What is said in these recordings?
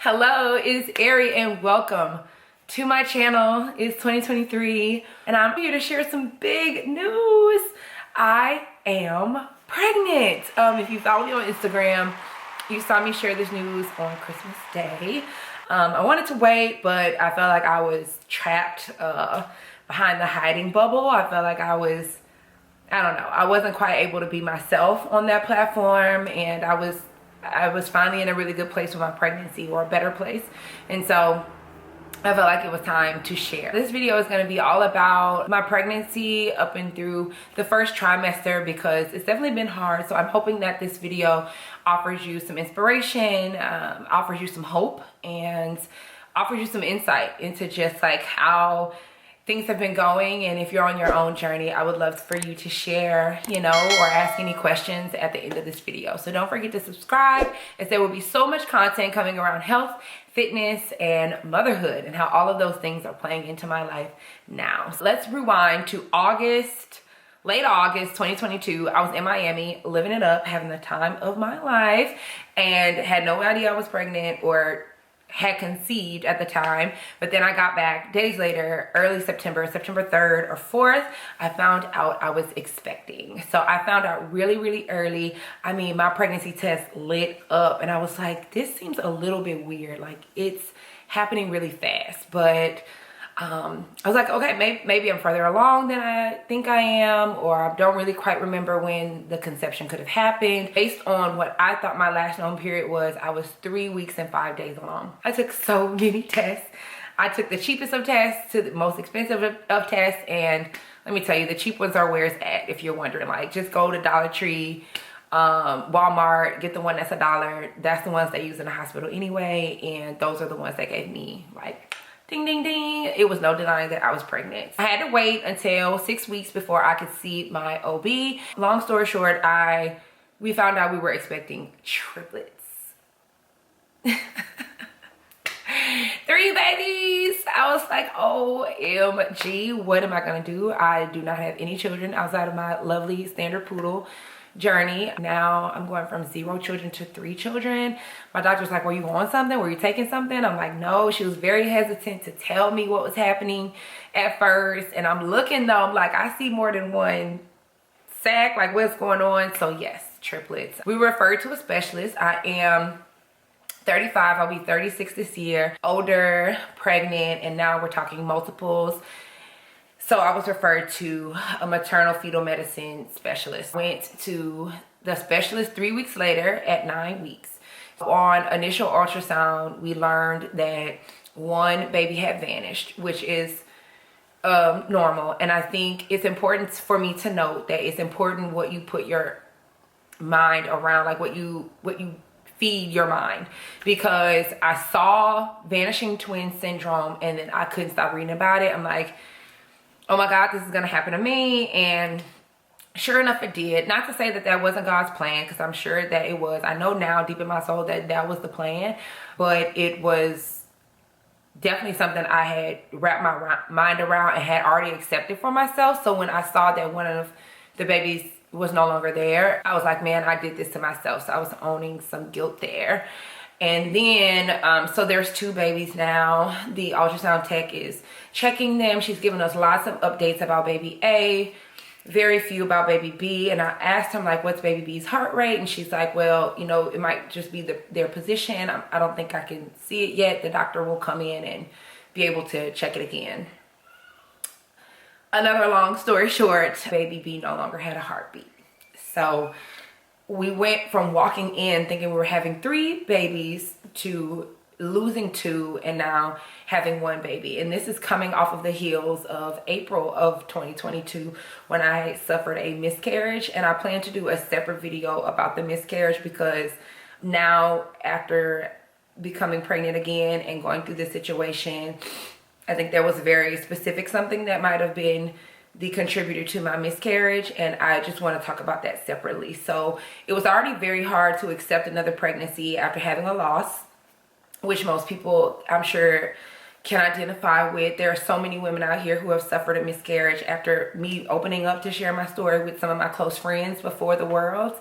Hello, it's Ari and welcome to my channel. It's 2023 and I'm here to share some big news. I am pregnant. If you follow me on Instagram, you saw me share this news on Christmas Day. I wanted to wait, but I felt like I was trapped behind the hiding bubble. I felt like I don't know, I wasn't quite able to be myself on that platform, and I was finally in a really good place with my pregnancy, or a better place. And so I felt like it was time to share. This video is going to be all about my pregnancy up and through the first trimester, because it's definitely been hard. So I'm hoping that this video offers you some inspiration, offers you some hope, and offers you some insight into just like how things have been going. And if you're on your own journey, I would love for you to share, or ask any questions at the end of this video. So don't forget to subscribe, as there will be so much content coming around health, fitness, and motherhood, and how all of those things are playing into my life now. So let's rewind to late August 2022. I was in Miami living it up, having the time of my life, and had no idea I was pregnant or had conceived at the time. But then I got back days later, early September 3rd or 4th, I found out I was expecting. So I found out really early. I mean, my pregnancy test lit up and I was like, this seems a little bit weird. Like, it's happening really fast. But I was like, okay, maybe I'm further along than I think I am, or I don't really quite remember when the conception could have happened. Based on what I thought my last known period was, I was 3 weeks and 5 days along. I took so many tests. I took the cheapest of tests to the most expensive of tests, and let me tell you, the cheap ones are where it's at. If you're wondering, like, just go to Dollar Tree, Walmart, get the one that's $1. That's the ones they use in the hospital anyway, and those are the ones that gave me, like, ding, ding, ding. It was no denying that I was pregnant. I had to wait until 6 weeks before I could see my OB. Long story short, we found out we were expecting triplets. 3 babies. I was like, OMG, what am I gonna do? I do not have any children outside of my lovely standard poodle journey. Now I'm going from 0 children to 3 children. My doctor was like, were you on something? Were you taking something? I'm like, no. She was very hesitant to tell me what was happening at first. And I'm looking though, I'm like, I see more than one sac, like what's going on? So yes, triplets. We referred to a specialist. I am 35, I'll be 36 this year, older, pregnant, and now we're talking multiples. So I was referred to a maternal fetal medicine specialist. Went to the specialist 3 weeks later at 9 weeks. On initial ultrasound, we learned that one baby had vanished, which is normal. And I think it's important for me to note that it's important what you put your mind around, like what you feed your mind, because I saw Vanishing Twin Syndrome and then I couldn't stop reading about it. I'm like, oh my God, this is gonna happen to me. And sure enough, it did. Not to say that that wasn't God's plan, because I'm sure that it was. I know now deep in my soul that that was the plan, but it was definitely something I had wrapped my mind around and had already accepted for myself. So when I saw that one of the babies was no longer there, I was like, man, I did this to myself. So I was owning some guilt there. And then, so there's 2 babies now. The ultrasound tech is checking them. She's giving us lots of updates about baby A, very few about baby B. And I asked him, like, what's baby B's heart rate? And she's like, well, it might just be their position. I don't think I can see it yet. The doctor will come in and be able to check it again. Another long story short, baby B no longer had a heartbeat. So we went from walking in thinking we were having 3 babies to losing 2 and now having 1 baby. And this is coming off of the heels of April of 2022 when I suffered a miscarriage. And I plan to do a separate video about the miscarriage, because now, after becoming pregnant again and going through this situation, I think there was very specific something that might have been the contributor to my miscarriage, and I just want to talk about that separately. So it was already very hard to accept another pregnancy after having a loss, which most people, I'm sure, can identify with. There are so many women out here who have suffered a miscarriage after me opening up to share my story with some of my close friends before the world.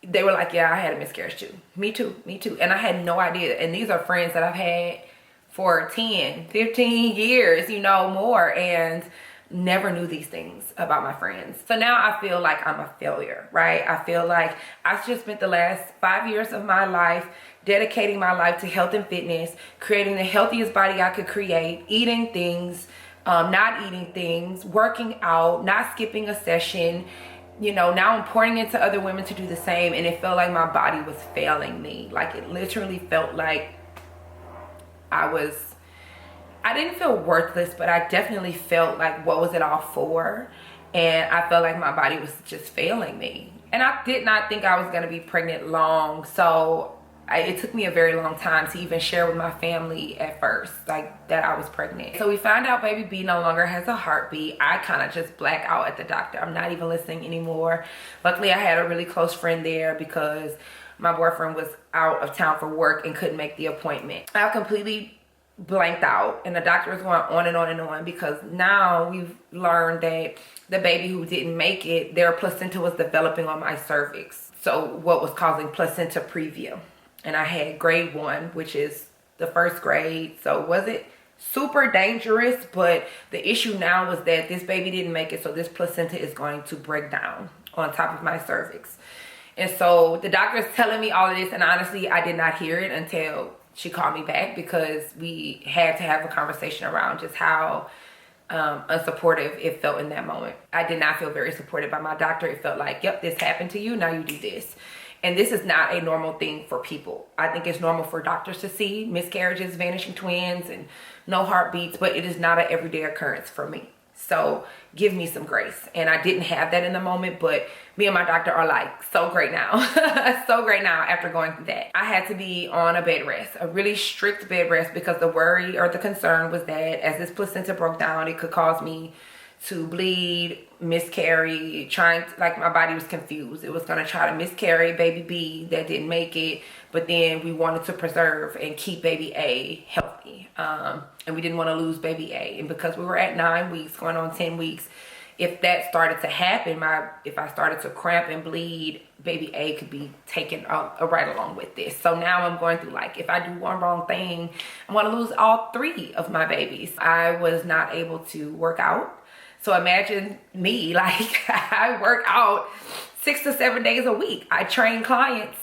they were like, yeah, I had a miscarriage too. Me too, me too. And I had no idea. And these are friends that I've had for 10, 15 years, you know, more, and never knew these things about my friends. So now I feel like I'm a failure, right? I feel like I just spent the last 5 years of my life dedicating my life to health and fitness, creating the healthiest body I could create, eating things, not eating things, working out, not skipping a session. You know, now I'm pouring into other women to do the same, and it felt like my body was failing me. Like, it literally felt like I didn't feel worthless, but I definitely felt like, what was it all for? And I felt like my body was just failing me. And I did not think I was going to be pregnant long. So it took me a very long time to even share with my family at first, like, that I was pregnant. So we found out baby B no longer has a heartbeat. I kind of just black out at the doctor. I'm not even listening anymore. Luckily, I had a really close friend there because my boyfriend was out of town for work and couldn't make the appointment. I completely blanked out, and the doctor was going on and on and on, because now we've learned that the baby who didn't make it, their placenta was developing on my cervix. So what was causing placenta previa. And I had grade 1, which is the first grade. So was it super dangerous? But the issue now was that this baby didn't make it, so this placenta is going to break down on top of my cervix. And so the doctor is telling me all of this, and honestly, I did not hear it until she called me back, because we had to have a conversation around just how unsupportive it felt in that moment. I did not feel very supported by my doctor. It felt like, yep, this happened to you, now you do this. And this is not a normal thing for people. I think it's normal for doctors to see miscarriages, vanishing twins, and no heartbeats, but it is not an everyday occurrence for me. So give me some grace. And I didn't have that in the moment, but me and my doctor are like so great now. So great now after going through that. I had to be on a bed rest, a really strict bed rest, because the worry or the concern was that as this placenta broke down, it could cause me to bleed, miscarry, like, my body was confused. It was going to try to miscarry baby B that didn't make it, but then we wanted to preserve and keep baby A healthy. And we didn't want to lose baby A. And because we were at 9 weeks, going on 10 weeks, if that started to happen, if I started to cramp and bleed, baby A could be taken right along with this. So now I'm going through, like, if I do one wrong thing, I want to lose all 3 of my babies. I was not able to work out. So imagine me, like, I work out 6 to 7 days a week. I train clients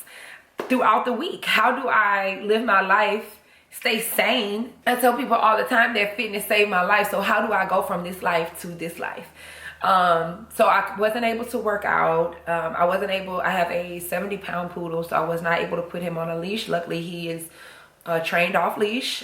throughout the week. How do I live my life, stay sane? I tell people all the time that fitness saved my life. So how do I go from this life to this life? So I wasn't able to work out. I have a 70-pound poodle, so I was not able to put him on a leash. Luckily, he is trained off leash.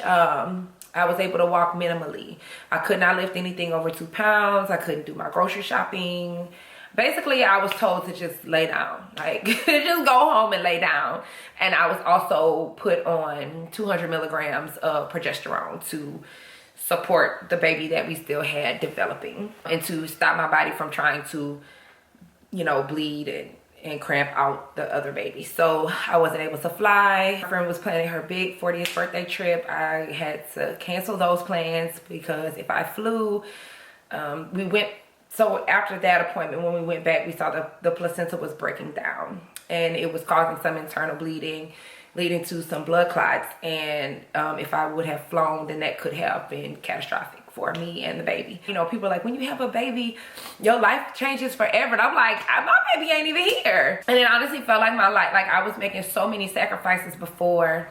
I was able to walk minimally. I could not lift anything over 2 pounds. I couldn't do my grocery shopping. Basically, I was told to just lay down, like, just go home and lay down. And I was also put on 200 milligrams of progesterone to support the baby that we still had developing, and to stop my body from trying to, you know, bleed and cramp out the other baby. So I wasn't able to fly. My friend was planning her big 40th birthday trip. I had to cancel those plans, because if I flew, so after that appointment, when we went back, we saw the placenta was breaking down, and it was causing some internal bleeding, leading to some blood clots. And if I would have flown, then that could have been catastrophic for me and the baby. You know, people are like, when you have a baby, your life changes forever. And I'm like, my baby ain't even here. And it honestly felt like my life, like, I was making so many sacrifices before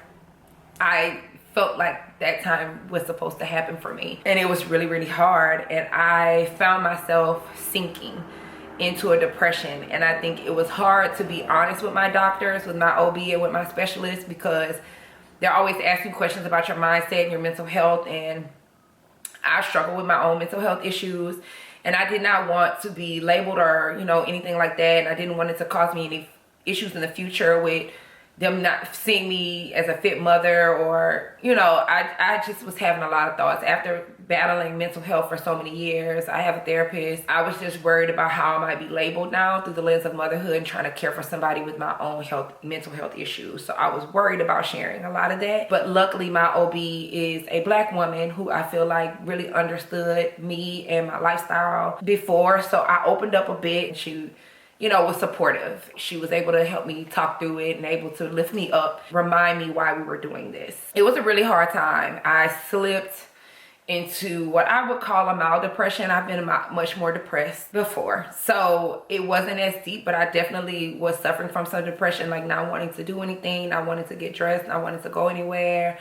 I felt like that time was supposed to happen for me. And it was really, really hard. And I found myself sinking into a depression. And I think it was hard to be honest with my doctors, with my OB, and with my specialists, because they're always asking questions about your mindset and your mental health. And I struggle with my own mental health issues, and I did not want to be labeled or, you know, anything like that. And I didn't want it to cause me any issues in the future with them not seeing me as a fit mother, or, you know, I just was having a lot of thoughts. After battling mental health for so many years, I have a therapist. I was just worried about how I might be labeled now through the lens of motherhood and trying to care for somebody with my own mental health issues. So I was worried about sharing a lot of that. But luckily, my OB is a Black woman who I feel like really understood me and my lifestyle before. So I opened up a bit, and she you know, was supportive. She was able to help me talk through it and able to lift me up, remind me why we were doing this. It was a really hard time. I slipped into what I would call a mild depression. I've been much more depressed before, so it wasn't as deep, but I definitely was suffering from some depression, like not wanting to do anything, not wanting to get dressed, not wanting to go anywhere.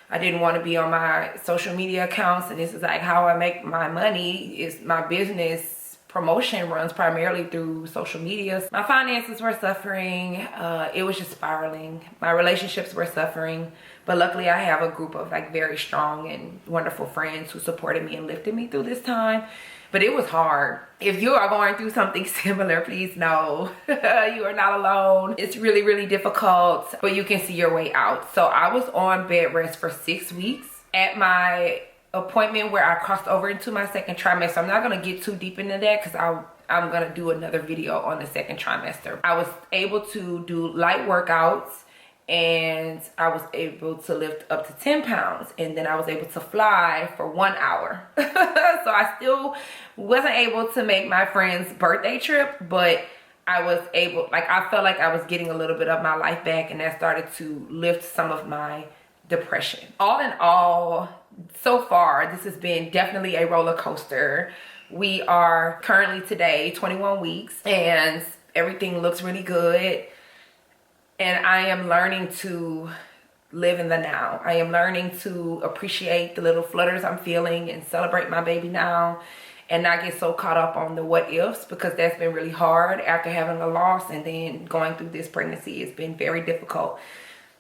I didn't want to be on my social media accounts, and this is like how I make my money. Is my business promotion runs primarily through social media. My finances were suffering. It was just spiraling. My relationships were suffering. But luckily I have a group of like very strong and wonderful friends who supported me and lifted me through this time. But it was hard. If you are going through something similar, please know you are not alone. It's really, really difficult, but you can see your way out. So I was on bed rest for 6 weeks. At my appointment where I crossed over into my second trimester, I'm not gonna get too deep into that because I'm gonna do another video on the second trimester. I was able to do light workouts, and I was able to lift up to 10 pounds, and then I was able to fly for 1 hour. So I still wasn't able to make my friend's birthday trip, but I was able, like, I felt like I was getting a little bit of my life back, and that started to lift some of my depression. All in all, so far, this has been definitely a roller coaster. We are currently today 21 weeks, and everything looks really good. And I am learning to live in the now. I am learning to appreciate the little flutters I'm feeling and celebrate my baby now, and not get so caught up on the what ifs, because that's been really hard after having a loss and then going through this pregnancy. It's been very difficult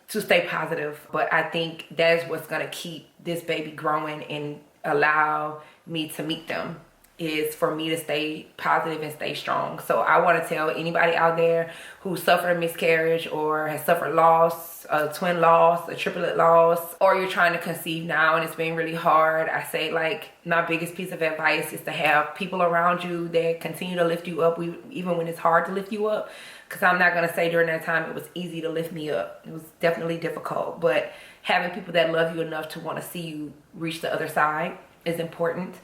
to stay positive, but I think that's what's gonna keep this baby growing and allow me to meet them, is for me to stay positive and stay strong. So I want to tell anybody out there who suffered a miscarriage or has suffered loss, a twin loss, a triplet loss, or you're trying to conceive now and it's been really hard, I say, like, my biggest piece of advice is to have people around you that continue to lift you up, even when it's hard to lift you up. Because I'm not going to say during that time it was easy to lift me up. It was definitely difficult, but having people that love you enough to want to see you reach the other side is important.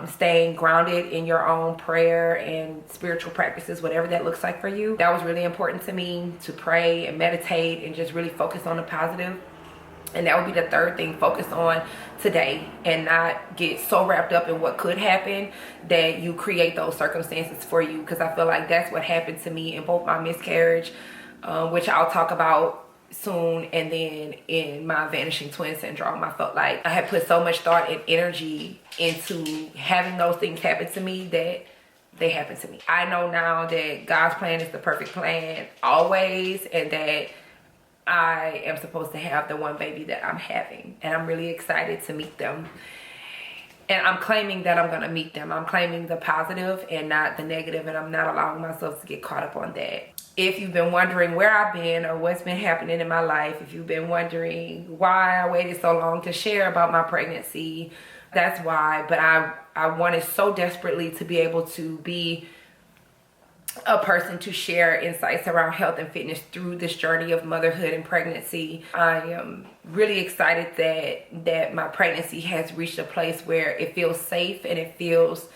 Staying grounded in your own prayer and spiritual practices, whatever that looks like for you. That was really important to me, to pray and meditate and just really focus on the positive. And that would be the third thing, focus on today and not get so wrapped up in what could happen that you create those circumstances for you. Because I feel like that's what happened to me in both my miscarriage, which I'll talk about soon, and then in my Vanishing Twin Syndrome. I felt like I had put so much thought and energy into having those things happen to me that they happened to me. I know now that God's plan is the perfect plan always, and that I am supposed to have the one baby that I'm having, and I'm really excited to meet them. And I'm claiming that I'm gonna meet them. I'm claiming the positive and not the negative, and I'm not allowing myself to get caught up on that. If you've been wondering where I've been or what's been happening in my life, if you've been wondering why I waited so long to share about my pregnancy, that's why. But I wanted so desperately to be able to be a person to share insights around health and fitness through this journey of motherhood and pregnancy. I am really excited that my pregnancy has reached a place where it feels safe and it feels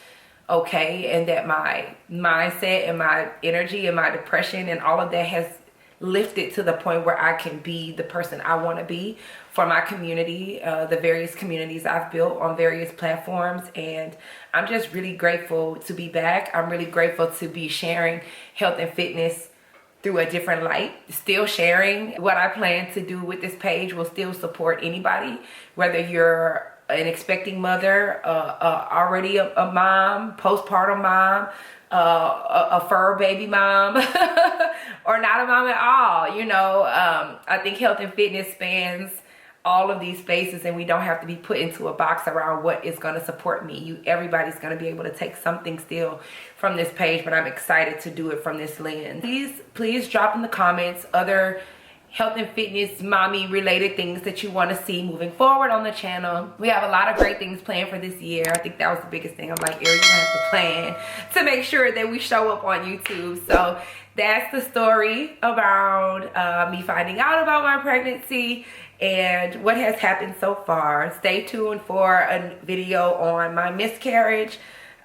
okay, and that my mindset and my energy and my depression and all of that has lifted to the point where I can be the person I want to be for my community, the various communities I've built on various platforms. And I'm just really grateful to be back. I'm really grateful to be sharing health and fitness through a different light, still sharing what I plan to do with this page. Will still support anybody, whether you're an expecting mother, already a mom, postpartum mom, a fur baby mom, or not a mom at all. You know, I think health and fitness spans all of these spaces, and we don't have to be put into a box around what is going to support me. Everybody's going to be able to take something still from this page, but I'm excited to do it from this lens. Please drop in the comments other health and fitness mommy related things that you want to see moving forward on the channel. We have a lot of great things planned for this year. I think that was the biggest thing. I'm like, Ariel, you're gonna have to plan to make sure that we show up on YouTube. So that's the story around me finding out about my pregnancy and what has happened so far. Stay tuned for a video on my miscarriage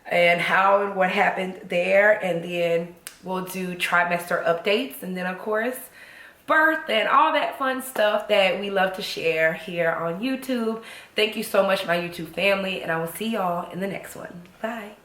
and how and what happened there, and then we'll do trimester updates, and then of course birth and all that fun stuff that we love to share here on YouTube. Thank you so much, my YouTube family, and I will see y'all in the next one. Bye.